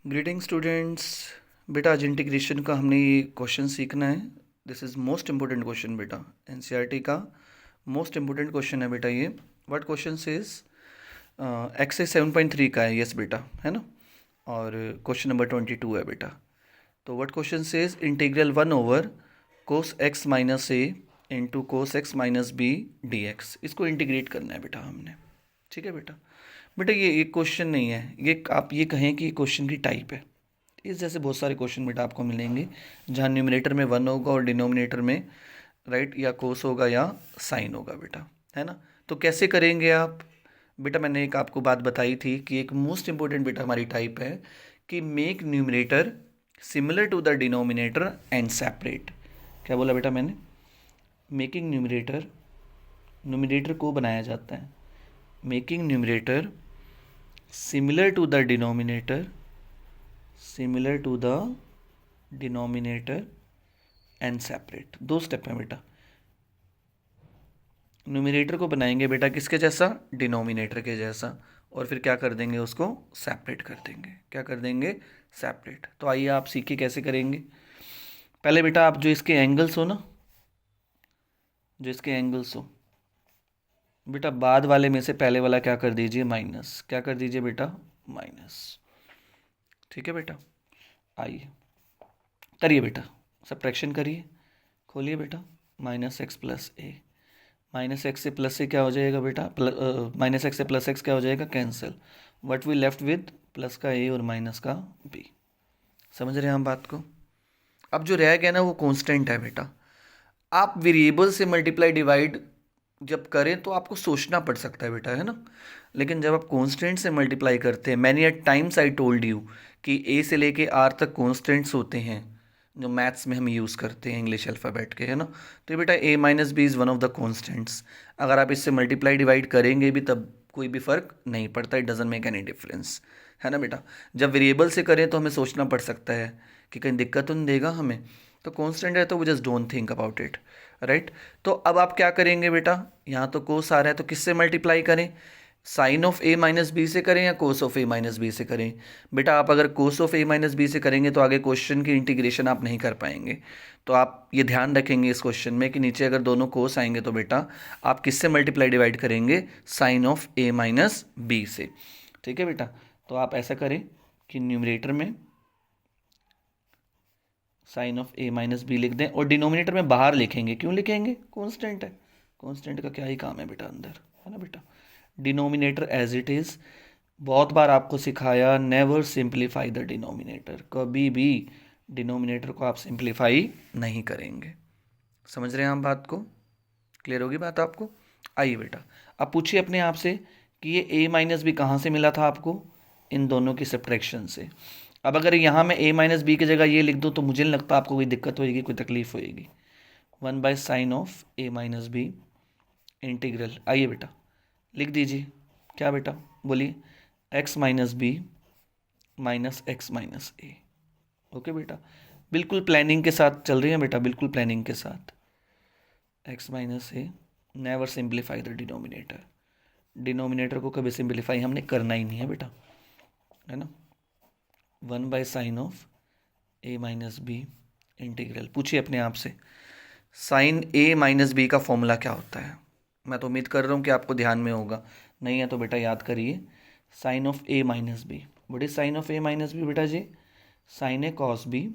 Greeting students. बेटा आज integration का हमने ये क्वेश्चन सीखना है। This is most important question बेटा, एनसीईआरटी का मोस्ट इम्पोर्टेंट क्वेश्चन है बेटा ये। व्हाट क्वेश्चन सेज, एक्सरसाइज 7.3 का है, यस बेटा, है ना। और क्वेश्चन नंबर 22 है बेटा। तो what question says integral 1 over cos x minus A into cos x minus B d x, इसको इंटीग्रेट करना है बेटा हमने। ठीक है बेटा। बेटा ये एक क्वेश्चन नहीं है, ये आप ये कहें कि क्वेश्चन की टाइप है। इस जैसे बहुत सारे क्वेश्चन बेटा आपको मिलेंगे जहाँ न्यूमरेटर में 1 होगा और डिनोमिनेटर में राइट या कोस होगा या साइन होगा बेटा, है ना। तो कैसे करेंगे आप बेटा, मैंने एक आपको बात बताई थी कि एक मोस्ट इंपॉर्टेंट बेटा हमारी टाइप है कि make numerator similar to the denominator and separate. क्या बोला बेटा मैंने? मेकिंग न्यूमरेटर, न्यूमरेटर को बनाया जाता है, making numerator similar to the denominator, similar to the denominator and separate. दो स्टेप है बेटा। न्यूमरेटर को बनाएंगे बेटा किसके जैसा? डिनोमिनेटर के जैसा। और फिर क्या कर देंगे, उसको सेपरेट कर देंगे। क्या कर देंगे? सेपरेट। तो आइए आप सीखिए कैसे करेंगे। पहले बेटा आप जो इसके एंगल्स हो ना, जो इसके एंगल्स हो बेटा, बाद वाले में से पहले वाला क्या कर दीजिए? माइनस। क्या कर दीजिए बेटा? माइनस। ठीक है बेटा। आइए करिए बेटा, सब्ट्रैक्शन करिए। खोलिए बेटा, minus x plus A. Minus x से प्लस से क्या हो जाएगा बेटा? माइनस एक्स से प्लस एक्स क्या हो जाएगा? Cancel. What we left with? Plus का ए और माइनस का बी। समझ रहे हैं हम बात को? अब जो रह गया ना वो कांस्टेंट है बेटा। आप वेरिएबल से मल्टीप्लाई डिवाइड जब करें तो आपको सोचना पड़ सकता है बेटा, है ना। लेकिन जब आप कांस्टेंट से मल्टीप्लाई करते हैं, many at times I told you कि ए से लेके आर तक कांस्टेंट्स होते हैं जो मैथ्स में हम यूज़ करते हैं इंग्लिश अल्फ़ाबेट के, है ना। तो ये बेटा a minus b is one of the constants. अगर आप इससे मल्टीप्लाई डिवाइड करेंगे भी तब कोई भी फ़र्क नहीं पड़ता, it doesn't make any difference, है ना बेटा। जब वेरिएबल से करें तो हमें सोचना पड़ सकता है कि कहीं दिक्कत तो नहीं देगा हमें। तो कांस्टेंट है तो we just don't think about it, right. तो अब आप क्या करेंगे बेटा, यहाँ तो कोस आ रहा है तो किससे मल्टीप्लाई करें? Sine of A minus B से करें या cos of A minus B से करें? बेटा आप अगर cos of A minus B से करेंगे तो आगे क्वेश्चन की इंटीग्रेशन आप नहीं कर पाएंगे। तो आप ये ध्यान रखेंगे इस क्वेश्चन में कि नीचे अगर दोनों कोस आएंगे तो बेटा आप किससे मल्टीप्लाई डिवाइड करेंगे? Sine of A minus B से। ठीक है बेटा। तो आप ऐसा करें कि न्यूमरेटर में sine of A minus B लिख दें और डिनोमिनेटर में बाहर लिखेंगे। क्यों लिखेंगे? कांस्टेंट है, कांस्टेंट का क्या ही काम है बेटा अंदर, है ना बेटा। Denominator as it is. बहुत बार आपको सिखाया, नेवर सिंप्लीफाई द डिनोमिनेटर। कभी भी डिनोमिनेटर को आप सिंप्लीफाई नहीं करेंगे। समझ रहे हैं हम बात को? क्लियर होगी बात आपको? आइए बेटा, अब पूछिए अपने आप से कि ये ए माइनस बी कहाँ से मिला था आपको? इन दोनों की सब्ट्रैक्शन से। अब अगर यहाँ मैं ए माइनस बी की जगह ये लिख दूँ तो मुझे नहीं लगता आपको कोई दिक्कत होएगी, कोई तकलीफ होएगी। 1/sin of A minus B integral. आइए बेटा लिख दीजिए। क्या बेटा? बोलिए। X minus b minus x minus a. Okay बेटा, बिल्कुल प्लानिंग के साथ चल रही है बेटा, बिल्कुल प्लानिंग के साथ। X minus A, never simplify the denominator. Denominator को कभी सिंप्लीफाई हमने करना ही नहीं है बेटा, है ना। 1/sin of A minus B integral. पूछिए अपने आप से, साइन ए माइनस बी का फॉर्मूला क्या होता है? मैं तो उम्मीद कर रहा हूँ कि आपको ध्यान में होगा, नहीं है तो बेटा याद करिए। Sine of A minus B, what is sine of A minus B बेटा जी? Sine A cos B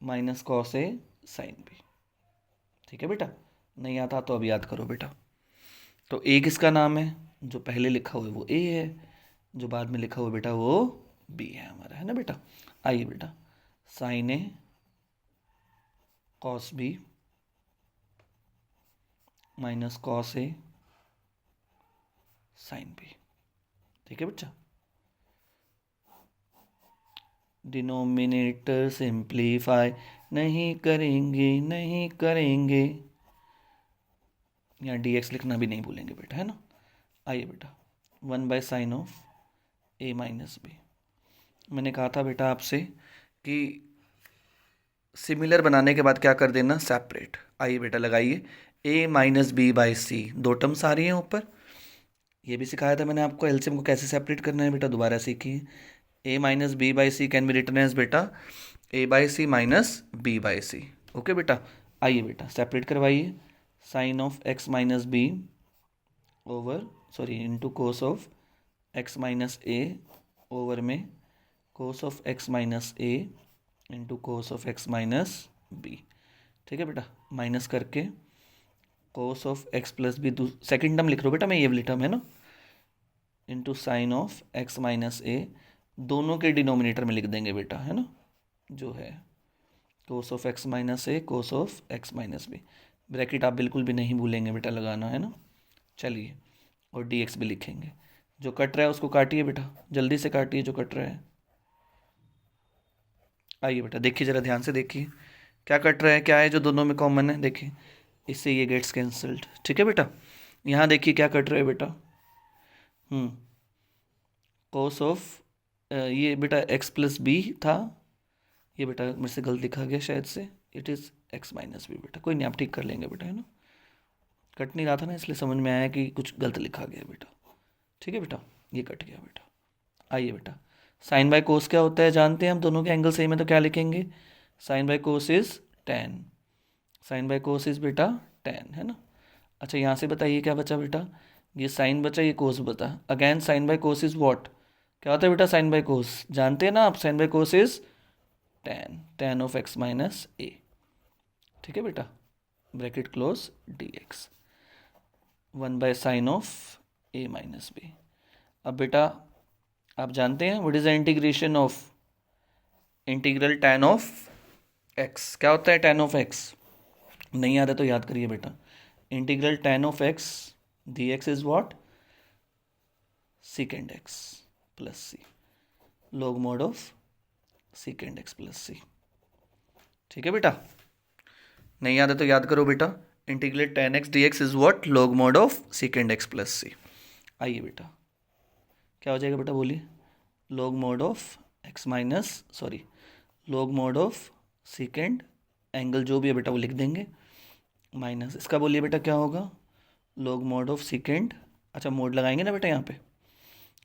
minus cos A sine B. ठीक है बेटा, नहीं आता तो अब याद करो बेटा। तो ए किसका नाम है? जो पहले लिखा हुआ है वो ए है, जो बाद में लिखा हुआ है बेटा वो बी है हमारा, है ना बेटा। आइए बेटा, sign A cos B minus cos A sine B. ठीक है बच्चा। डिनोमिनेटर सिंप्लीफाई नहीं करेंगे, नहीं करेंगे। यहाँ डी एक्स लिखना भी नहीं भूलेंगे बेटा, है ना। आइए बेटा, 1/sin of A minus B. मैंने कहा था बेटा आपसे कि सिमिलर बनाने के बाद क्या कर देना? सेपरेट। आइए बेटा लगाइए, ए माइनस बी बाई सी, दो टर्म्स आ रही हैं ऊपर। ये भी सिखाया था मैंने आपको एलसीएम को कैसे सेपरेट करना है बेटा, दोबारा सीखिए। A minus b by c can be written as बेटा a by c minus b by c. Okay बेटा, आइए बेटा सेपरेट करवाइए, sine of x minus b over sorry into cos of x minus a over में cos of x minus A into cos of x minus b. ठीक है बेटा, minus करके cos of x plus b second term लिख रहा हूँ बेटा मैं, ये वाली टर्म है ना, into sine of x minus a, दोनों के डिनोमिनेटर में लिख देंगे बेटा, है ना, जो है cos of x minus A cos of x minus B. Bracket आप बिल्कुल भी नहीं भूलेंगे बेटा लगाना, है ना। चलिए, और डी एक्स भी लिखेंगे। जो कट रहा है उसको काटिए बेटा, जल्दी से काटिए जो कट रहा है। आइए बेटा देखिए, ज़रा ध्यान से देखिए क्या कट रहा है, क्या है जो दोनों में कॉमन है। देखिए इससे ये गेट्स कैंसल्ड। ठीक है बेटा, यहाँ देखिए क्या कट रहा है बेटा, कोस ऑफ ये बेटा एक्स प्लस बी था, ये बेटा मेरे से गलत लिखा गया शायद से, it is X minus B. बेटा कोई नहीं, आप ठीक कर लेंगे बेटा, है ना। कट नहीं रहा था ना, इसलिए समझ में आया कि कुछ गलत लिखा गया बेटा। ठीक है बेटा, ये कट गया बेटा। आइए बेटा, साइन बाय कोस क्या होता है जानते हैं हम, दोनों के एंगल सेम है तो क्या लिखेंगे, sine by cos is tan, sine by cos is बेटा टेन, है ना। अच्छा यहाँ से बताइए क्या बचा बेटा, ये साइन बचा, ये कोस बचा। Again sine by cos is what, क्या होता है बेटा साइन बाय कोस, जानते हैं ना आप, sine by cos is tan, tan of x minus a. ठीक है बेटा, bracket close d x, one by sine of A minus b. अब बेटा आप जानते हैं what is the integration of, integral tan of x, क्या होता है टेन ऑफ एक्स, नहीं आ रहा तो याद करिए बेटा, integral tan of x d x is what, second x plus c, log mod of second x plus c. ठीक है बेटा, नहीं याद है तो याद करो बेटा, integral tan x d x is what, log mod of second x plus c. आइए बेटा क्या हो जाएगा बेटा बोलिए, log mod of x minus sorry log mod of second, angle जो भी है बेटा वो लिख देंगे, माइनस इसका बोलिए बेटा क्या होगा, लॉग मोड ऑफ सेकेंड, अच्छा मोड लगाएंगे ना बेटा यहाँ पे,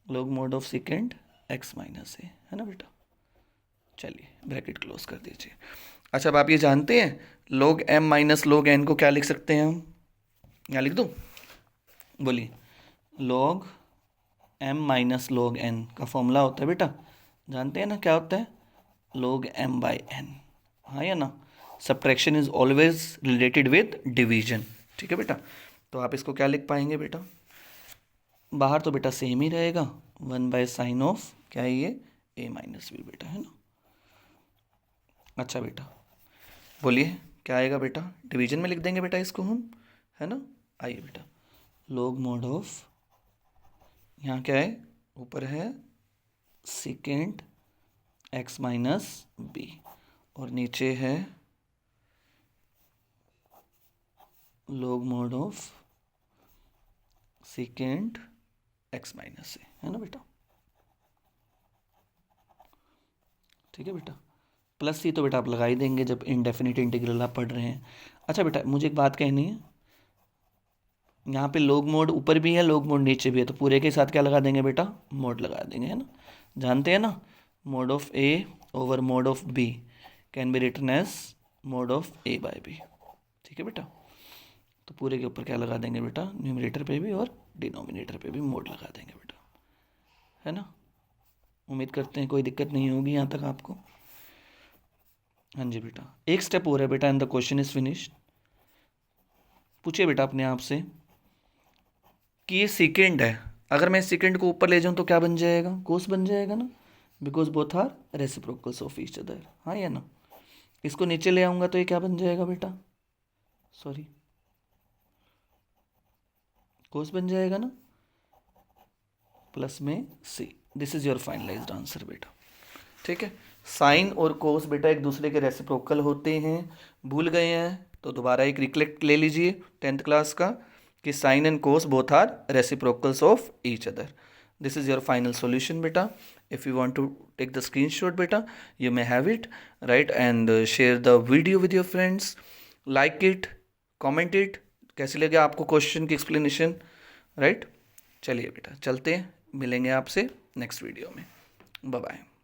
log mod of second x minus a, है ना बेटा। चलिए ब्रैकेट क्लोज कर दीजिए। अच्छा अब आप ये जानते हैं log m minus log n को क्या लिख सकते हैं हम, यहाँ लिख दूँ, बोलिए, log m minus log n का फॉर्मूला होता है बेटा, जानते हैं ना क्या होता है, log m बाई n, हाँ या ना। Subtraction is always related with division. ठीक है बेटा, तो आप इसको क्या लिख पाएंगे बेटा, बाहर तो बेटा सेम ही रहेगा, वन बाय साइन ऑफ क्या है ये a माइनस बी बेटा, है ना। अच्छा बेटा बोलिए क्या आएगा बेटा, डिवीजन में लिख देंगे बेटा इसको हम, है ना। आइए बेटा, लॉग मोड ऑफ, यहाँ क्या है ऊपर है सेकेंड एक्स माइनस बी और नीचे है log mod of second x minus a, है ना बेटा। ठीक है बेटा, प्लस सी तो बेटा आप लगा ही देंगे जब इनडेफिनिट इंटीग्रल आप पढ़ रहे हैं। अच्छा बेटा मुझे एक बात कहनी है, यहाँ पे लॉग मोड ऊपर भी है लॉग मोड नीचे भी है, तो पूरे के साथ क्या लगा देंगे बेटा, मोड लगा देंगे, है ना। जानते हैं ना, mod of A over mod of B can be written as mod of A by B. ठीक है बेटा, तो पूरे के ऊपर क्या लगा देंगे बेटा, न्यूमरेटर पे भी और डिनोमिनेटर पे भी मोड लगा देंगे बेटा, है ना। उम्मीद करते हैं कोई दिक्कत नहीं होगी यहाँ तक आपको। हाँ जी बेटा, एक स्टेप और है बेटा and the question is finished. पूछिए बेटा अपने आप से कि ये सेकेंड है, अगर मैं सेकेंड को ऊपर ले जाऊँ तो क्या बन जाएगा, कोस बन जाएगा ना, because both are reciprocals of each other, हाँ या ना। इसको नीचे ले आऊँगा तो ये क्या बन जाएगा बेटा, सॉरी कोस बन जाएगा ना, प्लस में c. This is your finalized answer बेटा। ठीक है, साइन और कोस बेटा एक दूसरे के रेसिप्रोकल होते हैं, भूल गए हैं तो दोबारा एक रिकलेक्ट ले लीजिए 10th क्लास का कि sine and cos both are reciprocals of each other. This is your final solution बेटा। If you want to take the screenshot बेटा you may have it right and share the video with your friends, like it, comment it, कैसे लगे आपको question की explanation, right. चलिए बेटा चलते हैं, मिलेंगे आपसे नेक्स्ट वीडियो में। Bye bye.